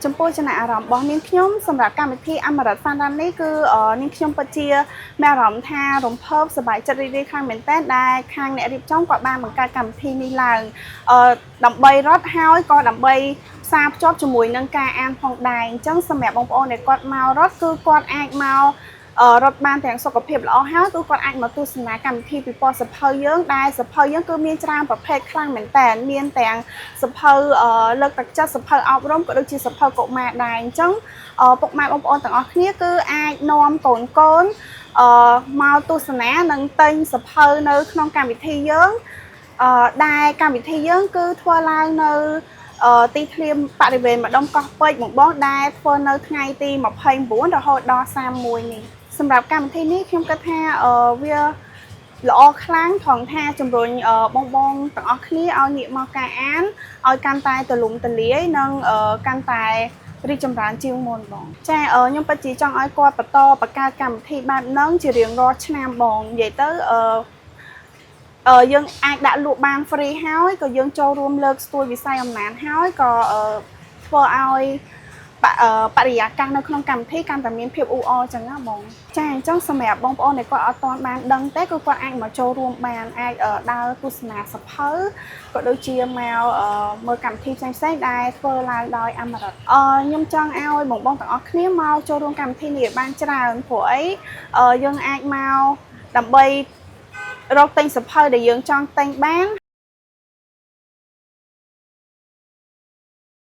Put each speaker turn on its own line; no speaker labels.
ចំពោះចំណាប់អារម្មណ៍របស់នាងខ្ញុំសម្រាប់កម្មវិធីអមរិតហ្វានរ៉ាន់នេះគឺនាងខ្ញុំពិតជាមានអារម្មណ៍ថារំភើបសប្បាយចិត្តរីករាយខ្លាំងមែនទែនដែលខាងអ្នករៀបចំគាត់បានបង្កើតកម្មវិធីនេះឡើងដើម្បីរត់ហើយក៏ដើម្បីផ្សារភ្ជាប់ជាមួយនឹងការអានផងដែរអញ្ចឹងសម្រាប់បងប្អូនដែលគាត់មករត់គឺគាត់អាចមករត់បានទាំងសុខភាពល្អហើយគឺគាត់អាចមកទស្សនាកម្មវិធីពិព័រណ៍សភៅយើងដែលសភៅយើងគឺមានច្រើនប្រភេទខ្លាំងមែនតើមានទាំងសភៅលើកទឹកចិត្តសភៅអប់រំក៏ដូចជាសភៅកុមារដែរអញ្ចឹងពុកម៉ែបងប្អូនទាំងអស់គ្នាគឺអាចនាំកូនមកទស្សនានិងទិញសភៅនៅក្នុងកម្មវិធីយើងដែលកម្មវិធីយើងគឺធ្វើឡើងនៅទីធ្លាបរិវេណម្ដុំកោះពេជ្របងដែលធ្វើនៅថ្ងៃទី29រហូតដល់31នេះសម្រាប់កម្មវិធីនេះខ្ញុំគិតថាវាល្អខ្លាំងថងថាជំរុញបងទាំងអស់គ្នាឲ្យងាកមកការអានឲ្យកាន់តែទូលំទូលាយនិងកាន់តែរីកចម្រើនជាងមុនបងចាខ្ញុំពិតជាចង់ឲ្យគាត់បន្តបង្កើតកម្មវិធីបែបហ្នឹងជារៀងរាល់ឆ្នាំបងនិយាយទៅយើងអាចដាក់លក់បាន free ហើយក៏យើងចូលរួមលើកស្ទួយវិស័យអំណាចហើយក៏ធ្វើឲ្យបរិយាកាសនៅក្នុងកម្មវិធីកាន់តែមានភាពអ៊ូអរចឹងណាបងចាអញ្ចឹងសម្រាប់បងប្អូនដែលគាត់អត់ទាន់បានដឹងទេគឺគាត់អាចមកចូលរួមបានអាចដើរទស្សនាសភៅក៏ដូចជាមកមើលកម្មវិធីផ្សេងៗដែលធ្វើឡើងដោយអមរិតខ្ញុំចង់ឲ្យបងទាំងអស់គ្នាមកចូលរួមកម្មវិធីនេះបានច្រើនព្រោះអីយើងអាចមកដើម្បីរកទិញសភៅដែលយើងចង់ទិញបាន